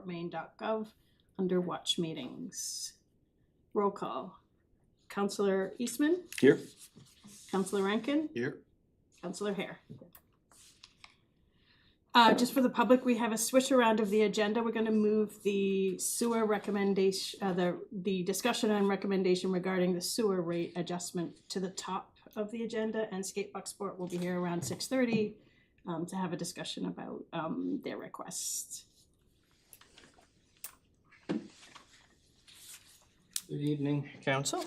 portmain.gov under watch meetings. Roll call. Councillor Eastman? Here. Councillor Rankin? Here. Councillor Hare. Just for the public, we have a switch around of the agenda. We're going to move the sewer recommendation, the discussion and recommendation regarding the sewer rate adjustment to the top of the agenda, and Skate Bucksport will be here around 6:30 to have a discussion about their request. Good evening, Council.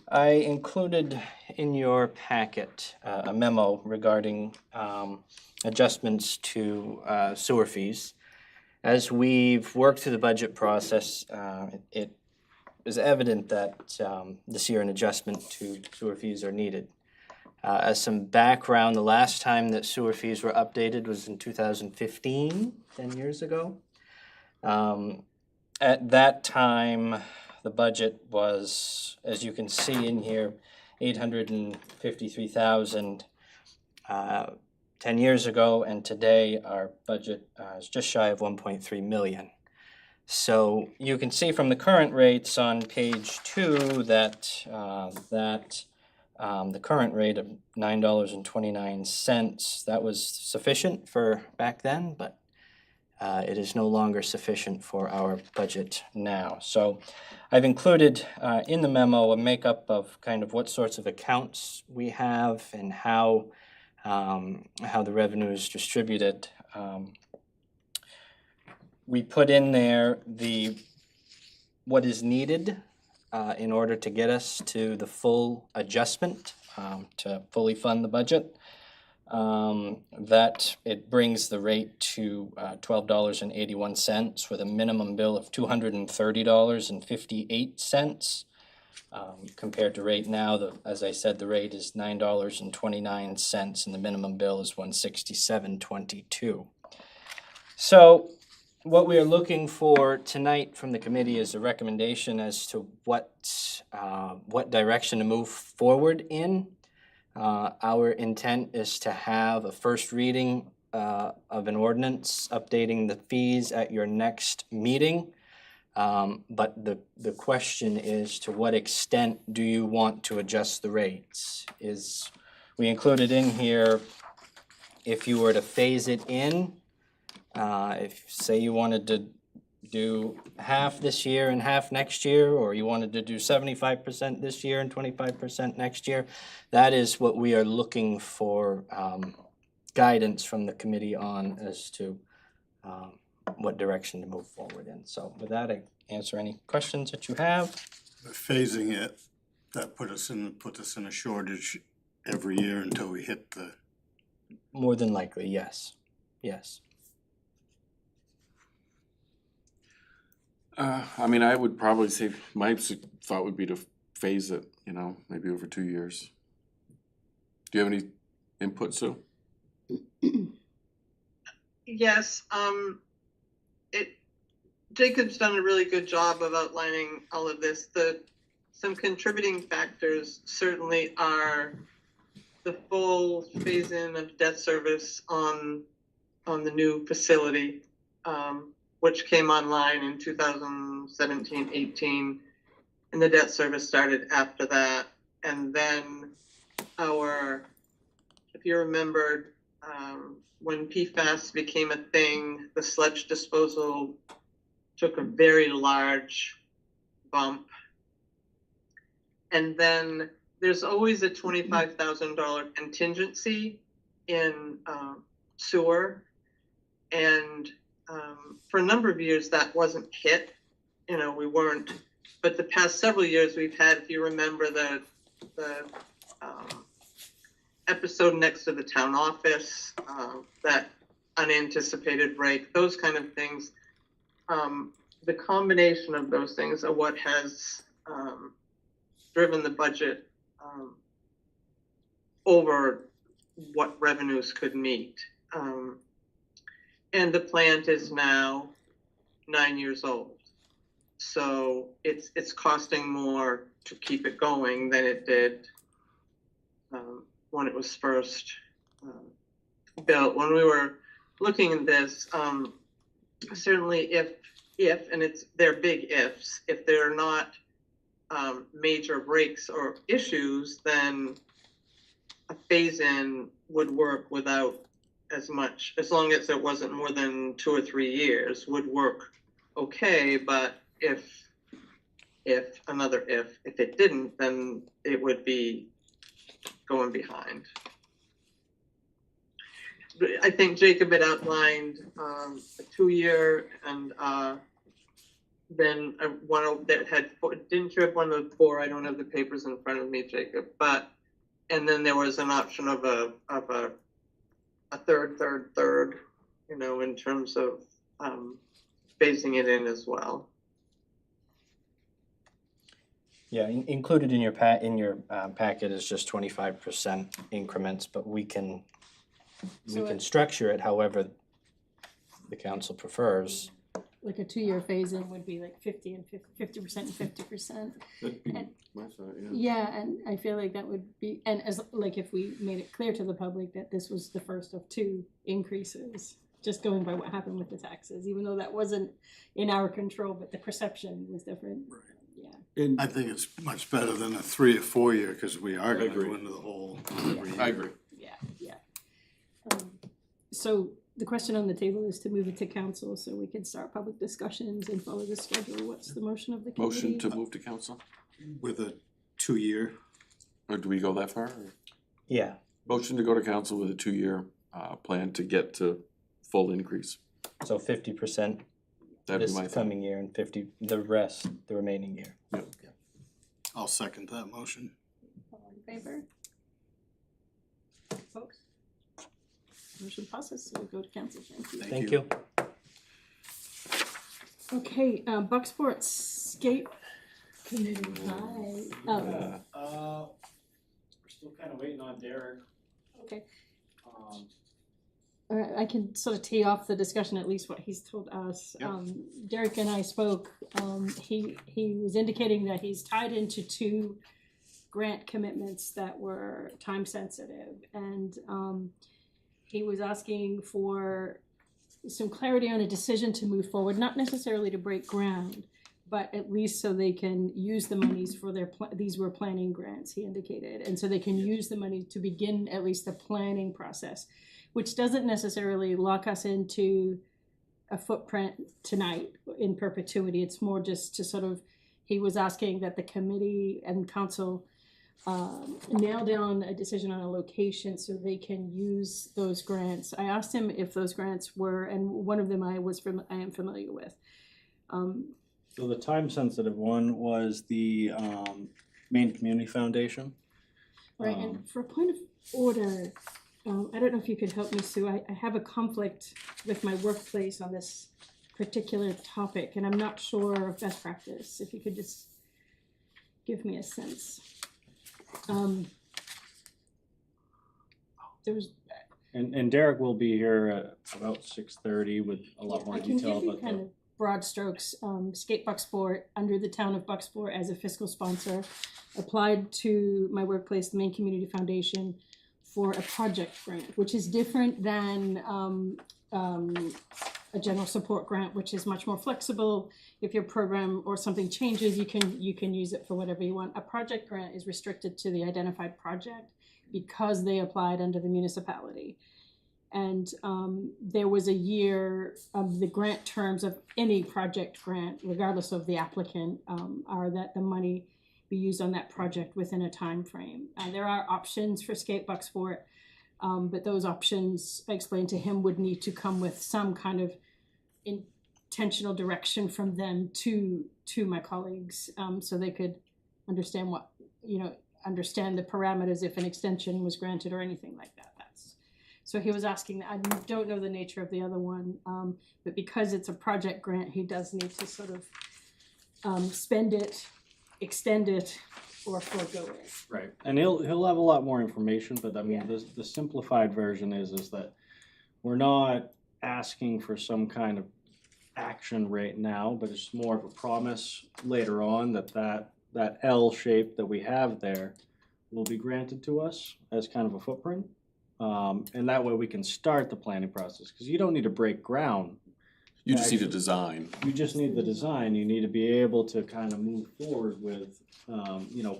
I included in your packet a memo regarding adjustments to sewer fees. As we've worked through the budget process, it is evident that this year an adjustment to sewer fees are needed. As some background, the last time that sewer fees were updated was in 2015, 10 years ago. At that time, the budget was, as you can see in here, $853,000 10 years ago, and today our budget is just shy of 1.3 million. So you can see from the current rates on page 2 that the current rate of $9.29, that was sufficient for back then, but it is no longer sufficient for our budget now. So I've included in the memo a makeup of kind of what sorts of accounts we have and how the revenue is distributed. We put in there what is needed in order to get us to the full adjustment to fully fund the budget. That it brings the rate to $12.81 with a minimum bill of $230.58. Compared to rate now, as I said, the rate is $9.29 and the minimum bill is $167.22. So what we are looking for tonight from the committee is a recommendation as to what direction to move forward in. Our intent is to have a first reading of an ordinance updating the fees at your next meeting. But the question is, to what extent do you want to adjust the rates? We included in here, if you were to phase it in, if say you wanted to do half this year and half next year, or you wanted to do 75% this year and 25% next year, that is what we are looking for guidance from the committee on as to what direction to move forward in. So with that, I answer any questions that you have. Phasing it, that put us in a shortage every year until we hit the. More than likely, yes. Yes. I mean, I would probably say my thought would be to phase it, maybe over 2 years. Do you have any input, Sue? Yes, Jacob's done a really good job of outlining all of this. Some contributing factors certainly are the full phase-in of debt service on the new facility, which came online in 2017-18, and the debt service started after that. And then if you remember, when PFAS became a thing, the sludge disposal took a very large bump. And then there's always a $25,000 contingency in sewer. And for a number of years that wasn't hit. We weren't, but the past several years we've had, if you remember the episode next to the town office, that unanticipated break, those kind of things. The combination of those things are what has driven the budget over what revenues could meet. And the plant is now 9 years old. So it's costing more to keep it going than it did when it was first built. When we were looking at this, certainly if, and they're big ifs, if they're not major breaks or issues, then a phase-in would work without as much, as long as it wasn't more than 2 or 3 years, would work okay. But if it didn't, then it would be going behind. I think Jacob had outlined a 2-year, and then one that had 4. Didn't you have one of 4? I don't have the papers in front of me, Jacob. And then there was an option of a third, you know, in terms of phasing it in as well. Yeah, included in your packet is just 25% increments, but we can structure it however the council prefers. Like a 2-year phase-in would be like 50% and 50%. That'd be And- my thought, yeah. Yeah, and I feel like that would be, and as, like, if we made it clear to the public that this was the first of 2 increases, just going by what happened with the taxes, even though that wasn't in our control, but the perception was different. Right. Yeah. I think it's much better than a 3 or 4 year, cause we are gonna agree. go into the hole Yeah. every year. I agree. Yeah. So the question on the table is to move it to council so we can start public discussions and follow the schedule. What's the motion of the committee? Motion to move to council? With a 2-year, Or do we go that far? Or- Yeah, Motion to go to council with a 2-year plan to get to full increase. so 50% That'd be this my thought. coming year and 50 the rest the remaining year. I'll second that motion. All in favor? Folks? Motion passes, so we go to council. Thank you. Thank you. Okay, Bucksport Skate Committee, hi. Uh, We're still kind of waiting on Derek. Okay, Um, I can sort of tee off the discussion, at least what he's told us. Yep. Derek and I spoke, he was indicating that he's tied into 2 grant commitments that were time sensitive, and he was asking for some clarity on a decision to move forward, not necessarily to break ground, but at least so they can use the monies for their, these were planning grants, he indicated, and so they can use the money to begin at least the planning process, which doesn't necessarily lock us into a footprint tonight in perpetuity. It's more just to sort of, he was asking that the committee and council nail down a decision on a location so they can use those grants. I asked him if those grants were, and one of them I am familiar with. So the time-sensitive one was the Maine Community Foundation. Right, and for a point of order, I don't know if you could help me, Sue. I have a conflict with my workplace on this particular topic, and I'm not sure of best practice. If you could just give me a sense. There was, And Derek will be here at about 6:30 with a lot more I can detail give you about kind the. of broad strokes. Skate Bucksport, under the town of Bucksport as a fiscal sponsor, applied to my workplace, the Maine Community Foundation, for a project grant, which is different than a general support grant, which is much more flexible. If your program or something changes, you can use it for whatever you want. A project grant is restricted to the identified project because they applied under the municipality. And there was a year of the grant terms of any project grant, regardless of the applicant, are that the money be used on that project within a time frame. There are options for Skate Bucksport, but those options, I explained to him, would need to come with some kind of intentional direction from them to my colleagues, so they could understand what, understand the parameters if an extension was granted or anything like that. So he was asking, I don't know the nature of the other one, but because it's a project grant, he does need to sort of spend it, extend it, or forego it. Right, and he'll have a lot more information, but I mean, Yeah. the simplified version is that we're not asking for some kind of action right now, but it's more of a promise later on that L shape that we have there will be granted to us as kind of a footprint. And that way we can start the planning process, because you don't need to break ground You just need a Actually- design. You just need the design, you need to be able to kind of move forward with,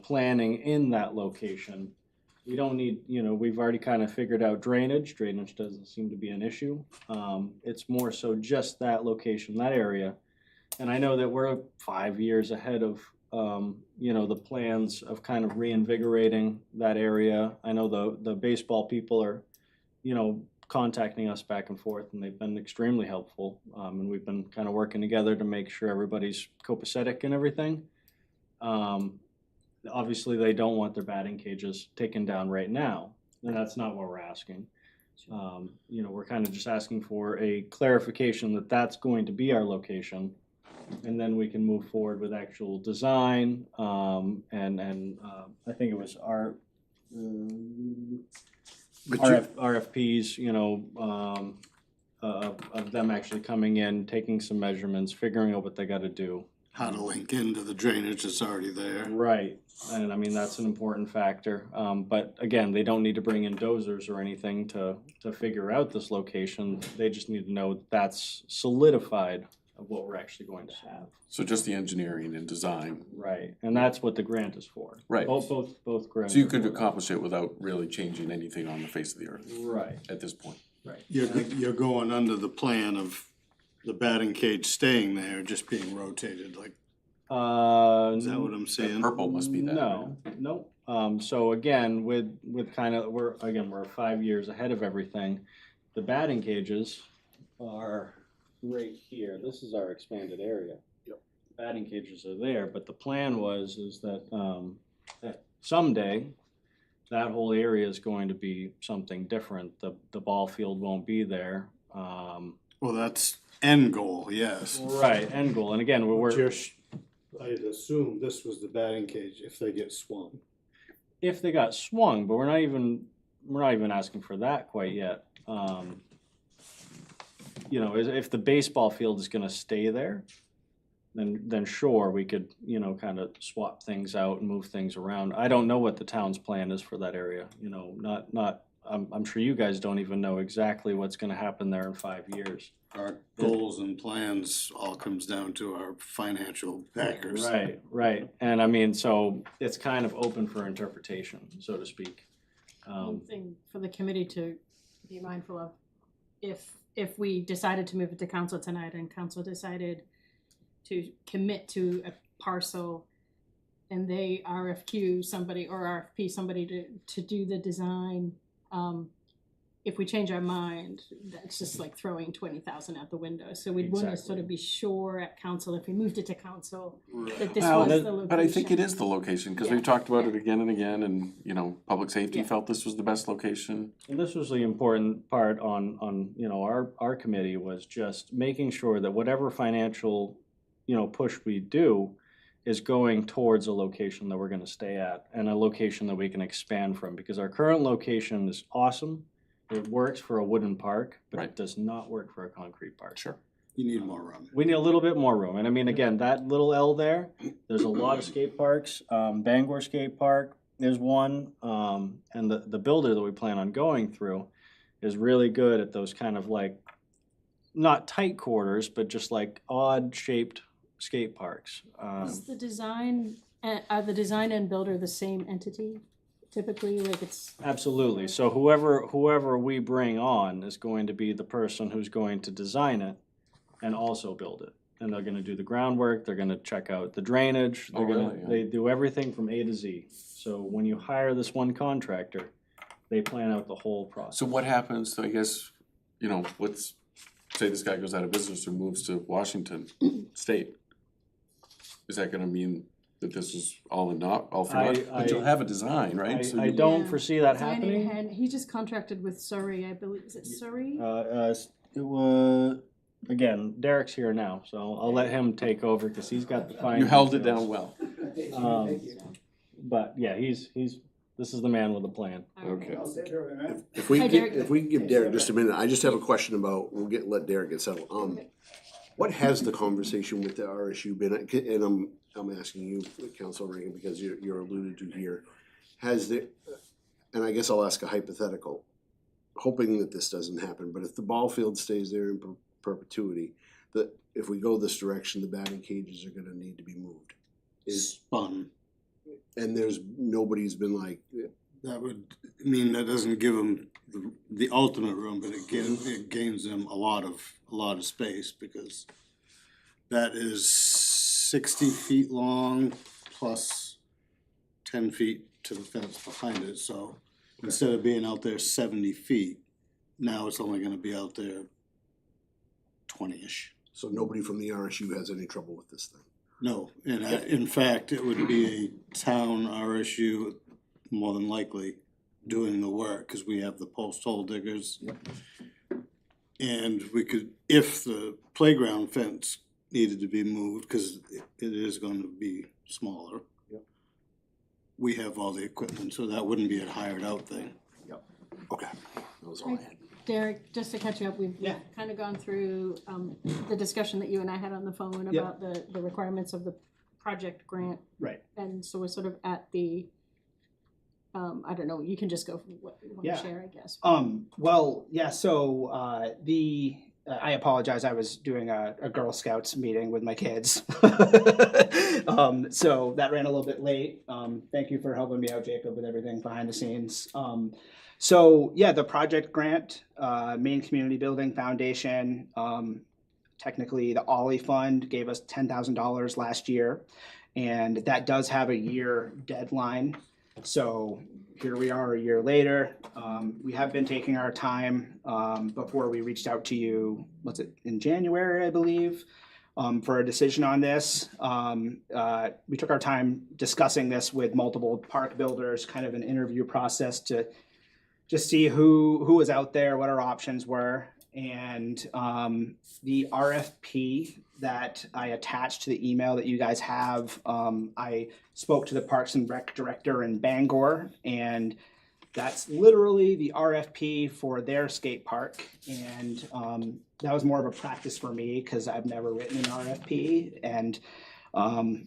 planning in that location. We don't need, we've already kind of figured out drainage doesn't seem to be an issue. It's more so just that location, that area. And I know that we're 5 years ahead of, the plans of kind of reinvigorating that area. I know the baseball people are, contacting us back and forth, and they've been extremely helpful. And we've been kind of working together to make sure everybody's copacetic and everything. Obviously, they don't want their batting cages taken down right now, and that's not what we're asking. We're kind of just asking for a clarification that that's going to be our location, and then we can move forward with actual design. I think it was RFPs, of them actually coming in, taking some measurements, figuring out what they got to do. How to link into the drainage that's already there. Right, and I mean, that's an important factor, but again, they don't need to bring in dozers or anything to figure out this location. They just need to know that's solidified of what we're actually going to have. So just the engineering and design. Right, and that's what the grant is for. Right. Both grants. So you are could for that. accomplish it without really changing anything on the face of the earth Right, at this point. right. You're going under the plan of the batting cage staying there, just being rotated, like, is that what I'm That saying? purple must be that. No, no. So again, with kind of, we're 5 years ahead of everything. The batting cages are right here. This is our expanded area. Yep. Batting cages are there, but the plan is that that someday that whole area is going to be something different. The ball field won't be there. Well, that's end goal, yes. Right, end goal. And again, I'd assume this was the batting cage if they get swung. if they got swung, but we're not even asking for that quite yet. If the baseball field is gonna stay there, then sure, we could, kind of swap things out and move things around. I don't know what the town's plan is for that area, I'm sure you guys don't even know exactly what's gonna happen there in 5 years. Our goals and plans all comes down to our financial backers. Right, and I mean, so it's kind of open for interpretation, so to speak. One thing for the committee to be mindful of, if we decided to move it to council tonight and council decided to commit to a parcel and they RFQ somebody or RFP somebody to do the design, if we change our mind, that's just like throwing 20,000 out the window. So we'd want to Exactly. sort of be sure at council, if we moved it to council, that this Well, was the location. But I think it is the location, because Yeah. we've talked about it again and again, and, public safety Yeah. felt this was the best location. And this was the important part on our committee, was just making sure that whatever financial, push we do is going towards a location that we're gonna stay at and a location that we can expand from, because our current location is awesome. It works for a wooden park, but Right. it does not work for a concrete park. Sure. You need more room. We need a little bit more room, and I mean, again, that little L there, there's a lot of skate parks, Bangor Skate Park, there's one, and the builder that we plan on going through is really good at those kind of like, not tight quarters, but just like odd shaped skate parks. Is the design, are the design and builder the same entity typically, like it's? Absolutely, so whoever we bring on is going to be the person who's going to design it and also build it. And they're gonna do the groundwork, they're gonna check out the drainage, Oh, really? Yeah. they do everything from A to Z. So when you hire this one contractor, they plan out the whole process. So what happens, I guess, let's say this guy goes out of business or moves to Washington State. Is that gonna mean that this is all for naught? But you'll have a design, right? So I you- don't Yeah. foresee that Design happening. and he just contracted with Surrey, I believe, is it Surrey? It was, again, Derek's here now, so I'll let him take over, cause he's got the fine. You held it details. down well. But yeah, he's, this is the man with a plan. Okay. If Hi, Derek. if we can give Derek just a minute, I just have a question about, let Derek get settled. What has the conversation with the RSU been, and I'm asking you, Councilor Reagan, because you're alluded to here. Has there, and I guess I'll ask a hypothetical, hoping that this doesn't happen, but if the ball field stays there in perpetuity, that if we go this direction, the batting cages are gonna need to be moved. Spun. And nobody's been like, That would, I mean, that doesn't give them the ultimate room, but it gains them a lot of space, because that is 60 feet long plus 10 feet to the fence behind it, so instead of being out there 70 feet, now it's only gonna be out there 20-ish. so nobody from the RSU has any trouble with this thing. No, and in fact, it would be a town RSU, more than likely, doing the work, cause we have the post hole diggers. And we could, if the playground fence needed to be moved, cause it is gonna be smaller. Yep. We have all the equipment, so that wouldn't be a hired out thing. Okay, that was all I had. Derek, just to catch you up, we've Yeah. kind of gone through the discussion that you and I had on the phone Yep. about the requirements of the project grant. Right. And so we're sort of at the, I don't know, you can just go for what you want to Yeah. share, I guess. Well, yeah, so I apologize, I was doing a Girl Scouts meeting with my kids. So that ran a little bit late. Thank you for helping me out, Jacob, with everything behind the scenes. So yeah, the project grant, Maine Community Building Foundation, technically the Ollie Fund gave us $10,000 last year. And that does have a year deadline. So here we are a year later. We have been taking our time before we reached out to you, what's it, in January, I believe, for a decision on this. We took our time discussing this with multiple park builders, kind of an interview process to just see who was out there, what our options were. And the RFP that I attached to the email that you guys have, I spoke to the Parks and Rec director in Bangor, and that's literally the RFP for their skate park. And that was more of a practice for me because I've never written an RFP, and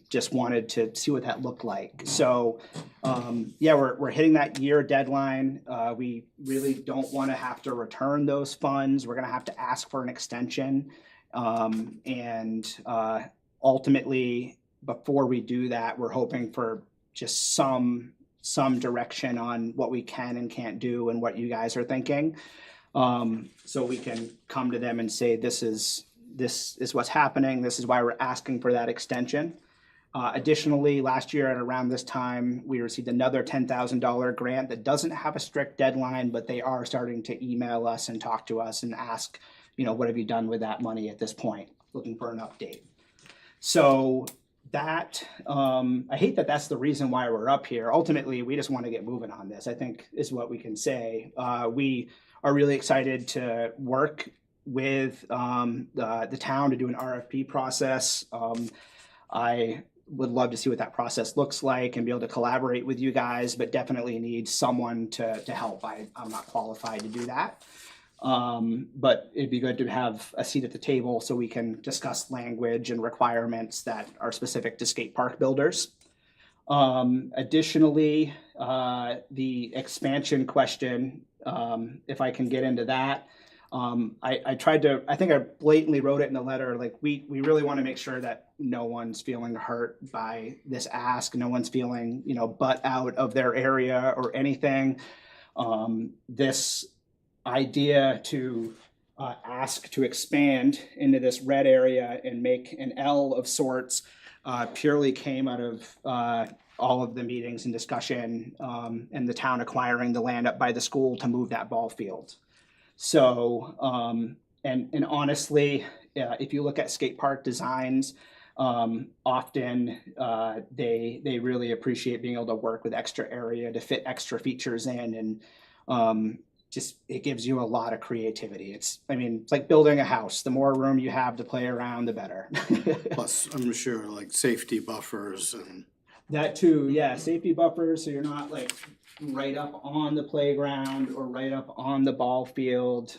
just wanted to see what that looked like. So yeah, we're hitting that year deadline. We really don't want to have to return those funds. We're going to have to ask for an extension. And ultimately, before we do that, we're hoping for just some direction on what we can and can't do and what you guys are thinking. So we can come to them and say, this is what's happening. This is why we're asking for that extension. Additionally, last year at around this time, we received another $10,000 grant that doesn't have a strict deadline, but they are starting to email us and talk to us and ask, what have you done with that money at this point? Looking for an update. So that, I hate that that's the reason why we're up here. Ultimately, we just want to get moving on this, I think is what we can say. We are really excited to work with the town to do an RFP process. I would love to see what that process looks like and be able to collaborate with you guys, but definitely need someone to help. I'm not qualified to do that. But it'd be good to have a seat at the table so we can discuss language and requirements that are specific to skate park builders. Additionally, the expansion question, if I can get into that. I think I blatantly wrote it in the letter, like we really want to make sure that no one's feeling hurt by this ask, no one's feeling, butt out of their area or anything. This idea to ask to expand into this red area and make an L of sorts purely came out of all of the meetings and discussion and the town acquiring the land up by the school to move that ball field. So, and honestly, if you look at skate park designs, often they really appreciate being able to work with extra area to fit extra features in, and just it gives you a lot of creativity. It's like building a house. The more room you have to play around, the better. Plus, I'm sure like safety buffers and. That too, yeah, safety buffers, so you're not like right up on the playground or right up on the ball field.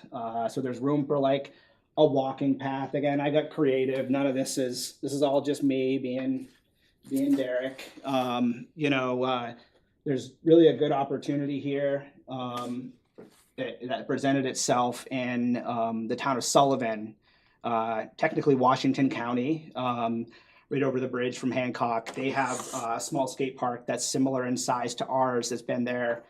So there's room for like a walking path. Again, I got creative. None of this is all just me being Derek. There's really a good opportunity here that presented itself in the town of Sullivan. technically Washington County, right over the bridge from Hancock. They have a small skate park that's similar in size to ours that's been there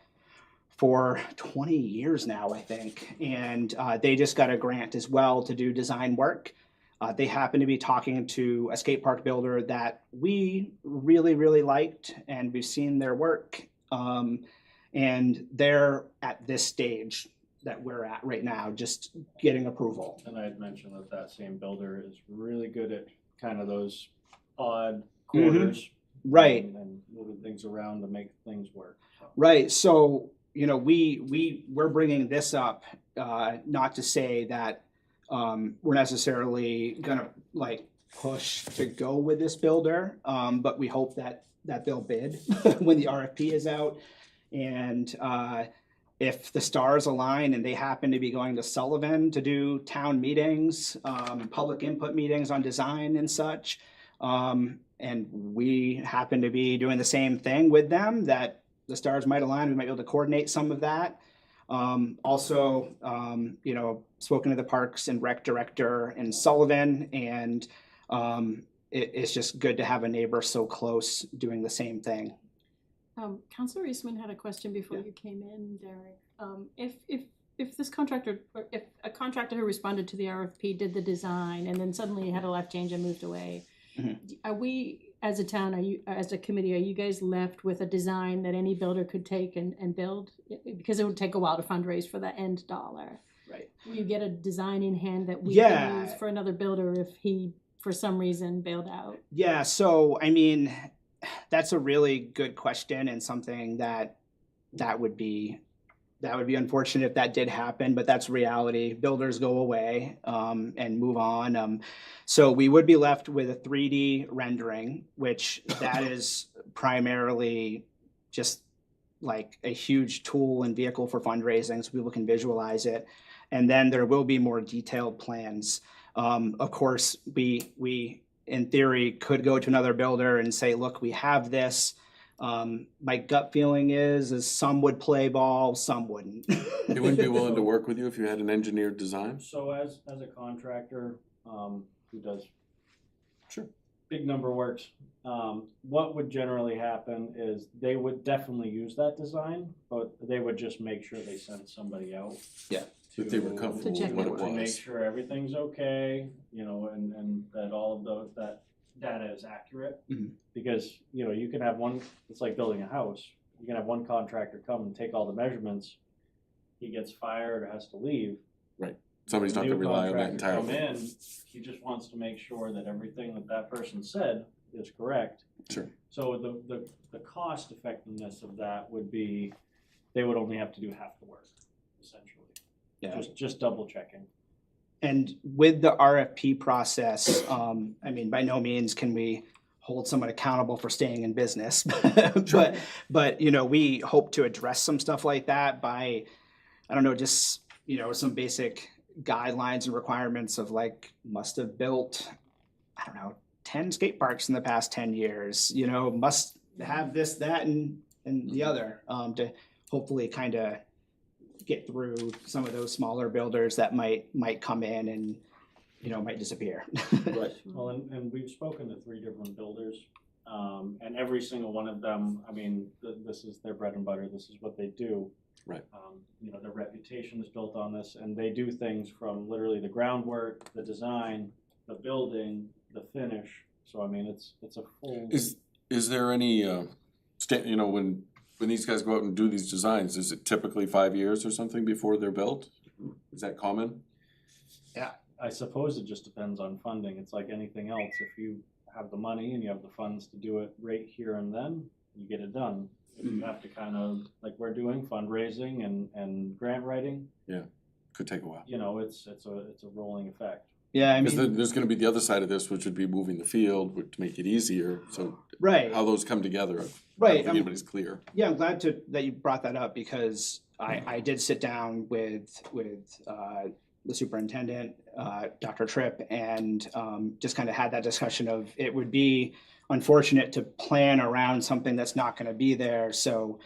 for 20 years now, I think. And they just got a grant as well to do design work. They happen to be talking to a skate park builder that we really, really liked, and we've seen their work. And they're at this stage that we're at right now, just getting approval. And I had mentioned that that same builder is really good at kind of those odd corners. Right. And moving things around to make things work. Right. So, you know, we're bringing this up, not to say that we're necessarily gonna like push to go with this builder, but we hope that they'll bid when the RFP is out. And if the stars align and they happen to be going to Sullivan to do town meetings, public input meetings on design and such, and we happen to be doing the same thing with them, that the stars might align, we might be able to coordinate some of that. Also, you know, spoken to the Parks and Rec director in Sullivan, and it's just good to have a neighbor so close doing the same thing. Councilor Eastman had a question before you came in, Derek. If this contractor, or if a contractor who responded to the RFP did the design and then suddenly had a life change and moved away, are we, as a town, as a committee, are you guys left with a design that any builder could take and build? Because it would take a while to fundraise for the end dollar. Right. Will you get a design in hand that we Yeah. can use for another builder if he, for some reason, bailed out? Yeah, so I mean, that's a really good question, and something that would be unfortunate if that did happen, but that's reality. Builders go away and move on. So we would be left with a 3D rendering, which that is primarily just like a huge tool and vehicle for fundraising, so people can visualize it. And then there will be more detailed plans. Of course, we in theory could go to another builder and say, look, we have this. My gut feeling is some would play ball, some wouldn't. They wouldn't be willing to work with you if you had an engineered design? So as a contractor, who does Sure. big number works, what would generally happen is they would definitely use that design, but they would just make sure they sent somebody out. Yeah. If they were comfortable To check with what it it To make was. sure everything's okay, you know, and that all of those, that data is accurate. Mhm. Because, you know, you can have one, it's like building a house. You can have one contractor come and take all the measurements. He gets fired or has to leave. Somebody's not New gonna rely on that contractor entirely. come in, he just wants to make sure that everything that that person said is correct. Sure. So the cost effectiveness of that would be, they would only have to do half the work, essentially. Yeah. Just double checking. And with the RFP process, I mean, by no means can we hold someone accountable for staying in business. But, you know, we hope to address some stuff like that by, I don't know, just, you know, some basic guidelines and requirements of like, must have built, I don't know, 10 skate parks in the past 10 years, you know, must have this, that, and the other, to hopefully kind of get through some of those smaller builders that might come in and, you know, might disappear. Right. Well, and we've spoken to 3 different builders, and every single one of them, I mean, this is their bread and butter, this is what they do. Right. You know, their reputation is built on this, and they do things from literally the groundwork, the design, the building, the finish. So I mean, it's a full. Is there any, you know, when these guys go out and do these designs, is it typically 5 years or something before they're built? Is that common? I suppose it just depends on funding. It's like anything else. If you have the money and you have the funds to do it right here and then, you get it done. If you have to kind of, like we're doing, fundraising and grant writing, Could take a while. you know, it's a rolling effect. Yeah, I Because mean, there's gonna be the other side of this, which would be moving the field, to make it easier, so right, how those come together, I don't right. think anybody's clear. Yeah, I'm glad that you brought that up, because I did sit down with the superintendent, Dr. Tripp, and just kind of had that discussion of, it would be unfortunate to plan around something that's not going to be there. So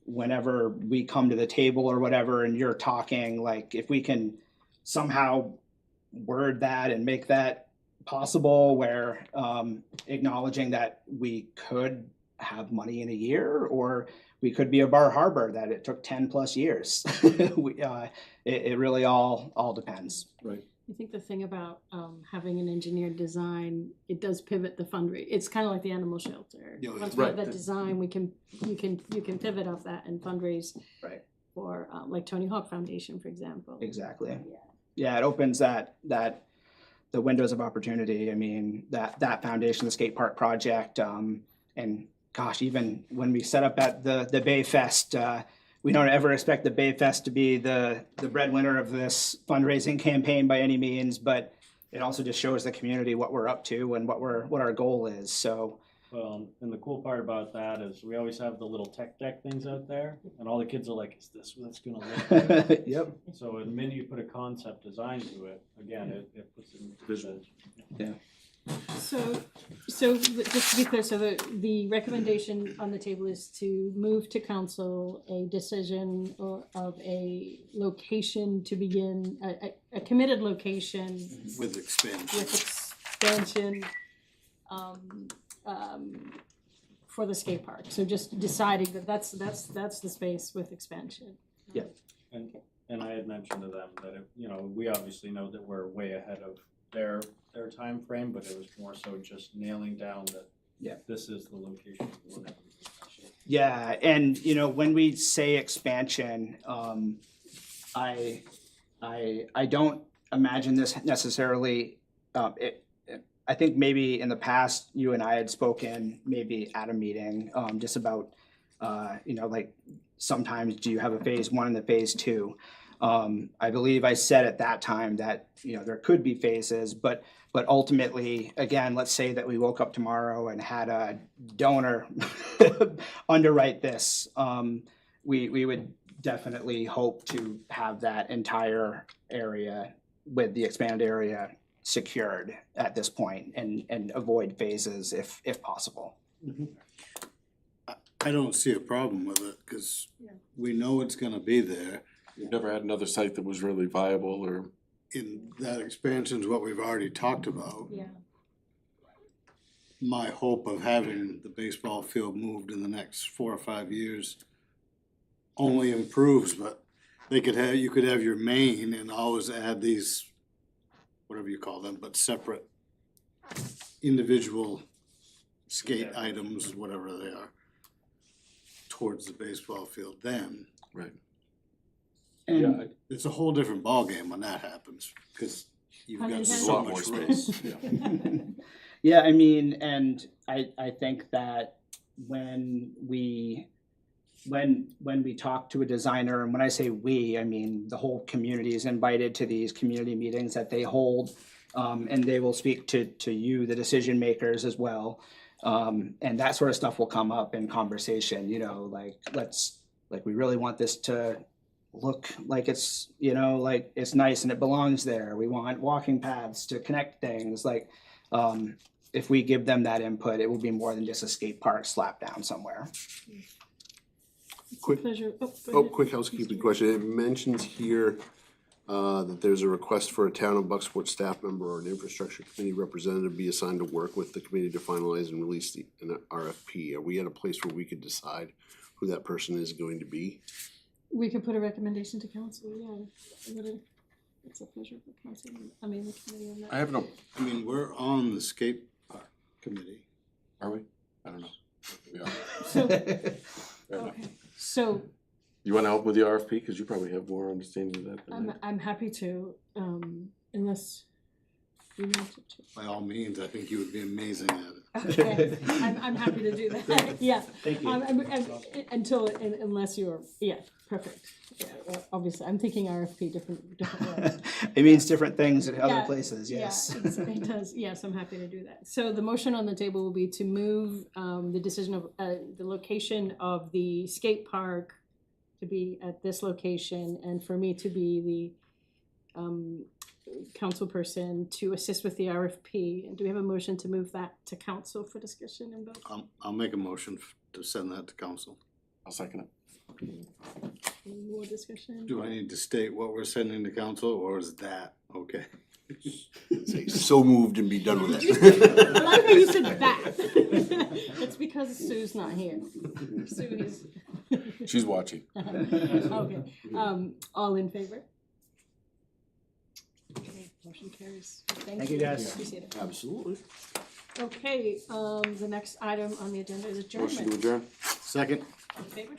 whenever we come to the table or whatever, and you're talking, like, if we can somehow word that and make that possible where acknowledging that we could have money in a year, or we could be a Bar Harbor that it took 10+ years. It really all depends. I think the thing about having an engineered design, it does pivot the fundraise. It's kind of like the animal shelter. Yeah, Once we have right. that design, you can pivot off that and fundraise Right. for like Tony Hawk Foundation, for example. Exactly. Yeah. Yeah, it opens that the windows of opportunity. I mean, that foundation, the skate park project, and gosh, even when we set up at the Bay Fest, we don't ever expect the Bay Fest to be the breadwinner of this fundraising campaign by any means, but it also just shows the community what we're up to and what our goal is. So Well, and the cool part about that is we always have the little tech deck things out there, and all the kids are like, is this what it's gonna look like? yep. So the minute you put a concept design to it, again, it puts it in Visual. So just to be clear, so the recommendation on the table is to move to council a decision of a location to begin, a committed location With expansion. with expansion for the skate park. So just deciding that that's the space with expansion. And I had mentioned to them that, we obviously know that we're way ahead of their timeframe, but it was more so just nailing down that this is the location for whatever. Yeah, and when we say expansion, I don't imagine this necessarily. I think maybe in the past you and I had spoken maybe at a meeting just about like sometimes do you have a phase 1 and a phase 2. I believe I said at that time that there could be phases, but ultimately, again, let's say that we woke up tomorrow and had a donor underwrite this. We would definitely hope to have that entire area with the expanded area secured at this point and avoid phases if possible. I don't see a problem with it, cause we know it's gonna be there. We've never had another site that was really viable or. In that expansion's what we've already talked about. Yeah. My hope of having the baseball field moved in the next 4 or 5 years only improves, but you could have your main and always add these, whatever you call them, but separate individual skate items, whatever they are, towards the baseball field then. Right. And It's a whole different ballgame when that happens, cause you've How got many There's a so lot more much room. space, yeah. yeah, I mean, and I think that when we talk to a designer, and when I say we, I mean the whole community is invited to these community meetings that they hold, and they will speak to you, the decision makers as well, and that sort of stuff will come up in conversation. Like we really want this to look like it's like it's nice and it belongs there. We want walking paths to connect things. Like if we give them that input, it will be more than just a skate park slap down somewhere. It's Quick- a pleasure. Go Oh, ahead. quick housekeeping question. It mentions here that there's a request for a town of Bucksport staff member or an infrastructure committee representative be assigned to work with the committee to finalize and release an RFP. Are we at a place where we could decide who that person is going to be? We could put a recommendation to council, it's a pleasure for council, the committee on that. I have no, I mean, we're on the skate park committee. are we? I don't know. Yeah, So, fair enough. okay, so You wanna help with the RFP, cause you probably have more understanding of that than I. I'm happy to, unless you wanted to. By all means, I think you would be amazing at it. Okay, I'm happy to do that, yeah. Thank you. Unless you're, perfect. Yeah, obviously, I'm thinking RFP, different ways. It means different things at other Yeah, places, yes. Yeah, it does, yes, I'm happy to do that. So the motion on the table will be to move the decision of, the location of the skate park to be at this location, and for me to be the council person to assist with the RFP. And do we have a motion to move that to council for discussion and vote? I'll make a motion to send that to council. I'll second it. Any more discussion? Do I need to state what we're sending to council, or is that okay? Say, so moved and be done with I it. like how you said that. That's because Sue's not here. Sue is. She's watching. Okay, all in favor? Okay, motion carries. Thank you, guys. Appreciate it. Absolutely. Okay, the next item on the agenda is Motion to adjournment. adjourn. Second? In favor?